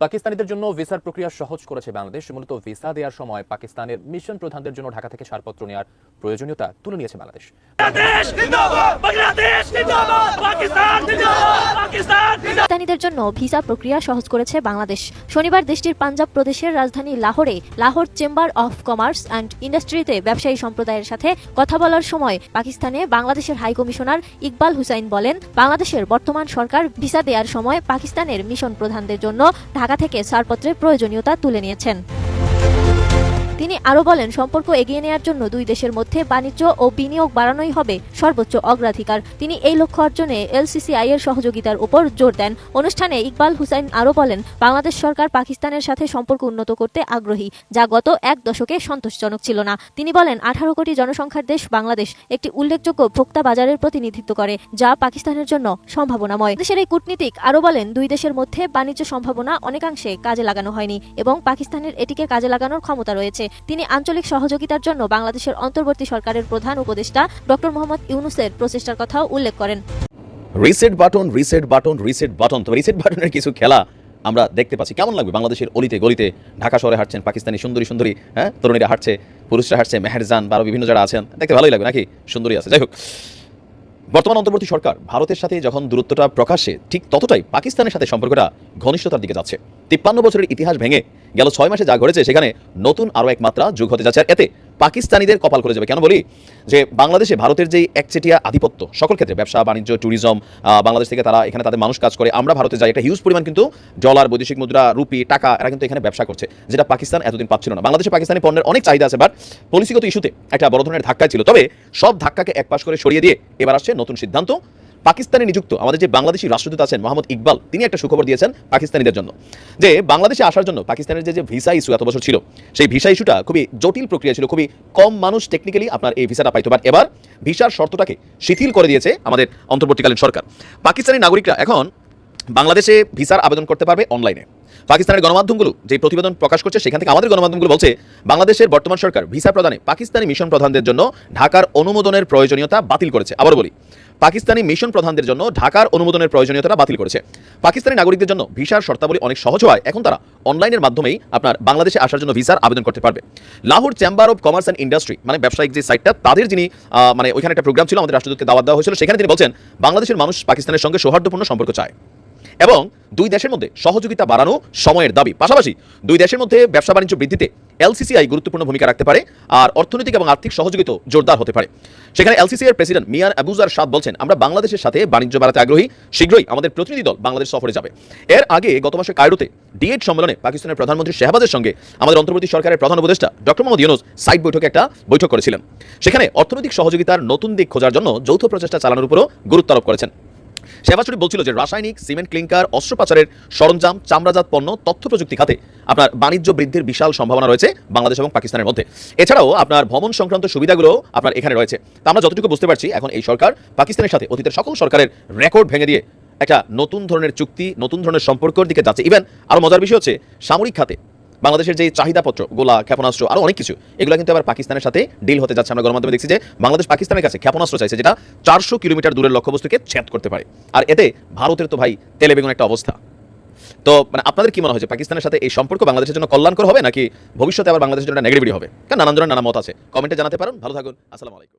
পাকিস্তানিদের জন্য ভিসার প্রক্রিয়া সহজ করেছে বাংলাদেশ। মূলত ভিসা দেওয়ার সময় পাকিস্তানের মিশন প্রধানদের জন্য ঢাকা থেকে ছাড়পত্র নেওয়ার প্রয়োজনীয়তা তুলে নিয়েছে বাংলাদেশ। পাকিস্তানিদের জন্য ভিসা প্রক্রিয়া সহজ করেছে বাংলাদেশ। শনিবার দেশটির পাঞ্জাব প্রদেশের রাজধানী লাহোরে Lahore chamber of commerce and ইন্ডাস্ট্রিতে ব্যবসায়ী সম্প্রদায়ের সাথে কথা বলার সময় পাকিস্তানে বাংলাদেশের হাই কমিশনার ইকবাল হুসাইন বলেন, বাংলাদেশের বর্তমান সরকার ভিসা দেওয়ার সময় পাকিস্তানের মিশন প্রধানদের জন্য ঢাকা থেকে ছাড়পত্রের প্রয়োজনীয়তা তুলে নিয়েছেন। তিনি আরও বলেন, সম্পর্ক এগিয়ে নেওয়ার জন্য দুই দেশের মধ্যে বাণিজ্য ও বিনিয়োগ বাড়ানোই হবে সর্বোচ্চ অগ্রাধিকার। তিনি এই লক্ষ্য অর্জনে এলসিসিআই এর সহযোগিতার উপর জোর দেন। অনুষ্ঠানে ইকবাল হুসাইন আরও বলেন, বাংলাদেশ সরকার পাকিস্তানের সাথে সম্পর্ক উন্নত করতে আগ্রহী, যা গত এক দশকে সন্তোষজনক ছিল না। তিনি বলেন, 18 কোটি জনসংখ্যার দেশ বাংলাদেশ একটি উল্লেখযোগ্য ভোক্তা বাজারের প্রতিনিধিত্ব করে, যা পাকিস্তানের জন্য সম্ভাবনাময়। দেশের এই কূটনীতিক আরও বলেন, দুই দেশের মধ্যে বাণিজ্য সম্ভাবনা অনেকাংশে কাজে লাগানো হয়নি এবং পাকিস্তানের এটিকে কাজে লাগানোর ক্ষমতা রয়েছে। তিনি আঞ্চলিক সহযোগিতার জন্য বাংলাদেশের অন্তর্বর্তী সরকারের প্রধান উপদেষ্টা ডক্টর মোহাম্মদ ইউনূসের প্রচেষ্টার কথাও উল্লেখ করেন। Reset button reset button reset button. তো রিসেট বাটনের কিছু খেলা আমরা দেখতে পাচ্ছি। কেমন লাগবে বাংলাদেশের অলিতে গলিতে ঢাকা শহরে হাঁটছেন পাকিস্তানি সুন্দরী সুন্দরী তরুণীরা হাঁটছে, পুরুষরা হাঁটছে, মেহেরজান বা বিভিন্ন যারা আছেন দেখতে ভালোই লাগবে নাকি? সুন্দরী আছে। যাই হোক, বর্তমান অন্তর্বর্তী সরকার ভারতের সাথে যখন দূরত্বটা প্রকাশ্যে, ঠিক ততটাই পাকিস্তানের সাথে সম্পর্কটা ঘনিষ্ঠতার দিকে যাচ্ছে। 53 বছরের ইতিহাস ভেঙে গেল 6 মাসে যা ঘটেছে, সেখানে নতুন আরও এক মাত্রা যোগ হতে যাচ্ছে। আর এতে পাকিস্তানিদের কপাল খুলে যাবে। কেন বলি? যে বাংলাদেশে ভারতের যে একচেটিয়া আধিপত্য সকল ক্ষেত্রে, ব্যবসা বাণিজ্য, ট্যুরিজম, বাংলাদেশ থেকে তারা এখানে তাদের মানুষ কাজ করে, আমরা ভারতে যাই, একটা হিউজ পরিমাণ কিন্তু ডলার, বৈদেশিক মুদ্রা, রুপি, টাকা এরা কিন্তু এখানে ব্যবসা করছে, যেটা পাকিস্তান এতদিন পাচ্ছিল না। বাংলাদেশে পাকিস্তানি পণ্যের অনেক চাহিদা আছে, বাট পলিসিগত ইস্যুতে একটা বড় ধরনের ধাক্কা ছিল। তবে সব ধাক্কাকে একপাশ করে সরিয়ে দিয়ে এবার আসছে নতুন সিদ্ধান্ত। পাকিস্তানে নিযুক্ত আমাদের যে বাংলাদেশি রাষ্ট্রদূত আছেন মোহাম্মদ ইকবাল, তিনি একটা সুখবর দিয়েছেন পাকিস্তানিদের জন্য, যে বাংলাদেশে আসার জন্য পাকিস্তানের যে ভিসা ইস্যু এত বছর ছিল, সেই ভিসা ইস্যুটা খুবই জটিল প্রক্রিয়া ছিল, খুবই কম মানুষ টেকনিক্যালি আপনার এই ভিসাটা পাইতো। বাট এবার ভিসার শর্তটাকে শিথিল করে দিয়েছে আমাদের অন্তর্বর্তীকালীন সরকার। পাকিস্তানি নাগরিকরা এখন বাংলাদেশে ভিসার আবেদন করতে পারবে অনলাইনে। পাকিস্তানের গণমাধ্যমগুলো যে প্রতিবেদন প্রকাশ করছে, সেখান থেকে আমাদের গণমাধ্যমগুলো বলছে, বাংলাদেশের বর্তমান সরকার ভিসা প্রদানে পাকিস্তানি মিশন প্রধানদের জন্য ঢাকার অনুমোদনের প্রয়োজনীয়তা বাতিল করেছে। আবার বলি, পাকিস্তানি মিশন প্রধানদের জন্য ঢাকার অনুমোদনের প্রয়োজনীয়তা বাতিল করেছে। পাকিস্তানি নাগরিকদের জন্য ভিসার শর্তাবলী অনেক সহজ হওয়ায় এখন তারা অনলাইনের মাধ্যমেই আপনার বাংলাদেশে আসার জন্য ভিসার আবেদন করতে পারবে। Lahore chamber of commerce and industry, মানে ব্যবসায়িক যে সাইটটা, তাদের যিনি মানে ওইখানে একটা প্রোগ্রাম ছিল, আমাদের রাষ্ট্রদূতকে দাওয়াত দেওয়া হয়েছিল, সেখানে তিনি বলছেন, বাংলাদেশের মানুষ পাকিস্তানের সঙ্গে সৌহার্দ্যপূর্ণ সম্পর্ক চায় এবং দুই দেশের মধ্যে সহযোগিতা বাড়ানো সময়ের দাবি। পাশাপাশি দুই দেশের মধ্যে ব্যবসা বাণিজ্য বৃদ্ধিতে এলসিসিআই গুরুত্বপূর্ণ ভূমিকা রাখতে পারে আর অর্থনৈতিক এবং আর্থিক সহযোগিতা জোরদার হতে পারে। সেখানে এলসিসিআই এর প্রেসিডেন্ট মিয়ান আবুজার সাদ বলছেন, আমরা বাংলাদেশের সাথে বাণিজ্য বাড়াতে আগ্রহী, শীঘ্রই আমাদের প্রতিনিধি দল বাংলাদেশ সফরে যাবে। এর আগে গত মাসে কায়রোতে ডিএড সম্মেলনে পাকিস্তানের প্রধানমন্ত্রী শাহবাজের সঙ্গে আমাদের অন্তর্বর্তী সরকারের প্রধান উপদেষ্টা ডক্টর মোহাম্মদ ইউনূস সাইড বৈঠকে একটা বৈঠক করেছিলেন। সেখানে অর্থনৈতিক সহযোগিতার নতুন দিক খোঁজার জন্য যৌথ প্রচেষ্টা চালানোর উপরও গুরুত্ব আরোপ করেছেন। শেহবাজ শরীফ বলছিল যে রাসায়নিক, সিমেন্ট, ক্লিংকার, অস্ত্রোপচারের সরঞ্জাম, চামড়াজাত পণ্য, তথ্য প্রযুক্তি খাতে আপনার বাণিজ্য বৃদ্ধির বিশাল সম্ভাবনা রয়েছে বাংলাদেশ এবং পাকিস্তানের মধ্যে। এছাড়াও আপনার ভ্রমণ সংক্রান্ত সুবিধাগুলো আপনার এখানে রয়েছে। তা আমরা যতটুকু বুঝতে পারছি, এখন এই সরকার পাকিস্তানের সাথে অতীতের সকল সরকারের রেকর্ড ভেঙে দিয়ে একটা নতুন ধরনের চুক্তি, নতুন ধরনের সম্পর্কের দিকে যাচ্ছে। ইভেন আরও মজার বিষয় হচ্ছে, সামরিক খাতে বাংলাদেশের যে চাহিদাপত্র, গোলা, ক্ষেপণাস্ত্র, আরও অনেক কিছু, এগুলো কিন্তু আবার পাকিস্তানের সাথে ডিল হতে যাচ্ছে। আমরা গণমাধ্যমে দেখছি যে বাংলাদেশ পাকিস্তানের কাছে ক্ষেপণাস্ত্র চাইছে, যেটা 400 কিলোমিটার দূরের লক্ষ্যবস্তুকে ছেদ করতে পারে। আর এতে ভারতের তো ভাই তেলে বেগুন একটা অবস্থা। তো মানে আপনাদের কি মনে হয় যে পাকিস্তানের সাথে এই সম্পর্ক বাংলাদেশের জন্য কল্যাণকর হবে, নাকি ভবিষ্যতে আবার বাংলাদেশের জন্য নেগেটিভ হবে? কারণ নানান ধরনের নানা মত আছে। কমেন্টে জানাতে পারেন। ভালো থাকুন। আসসালামু আলাইকুম।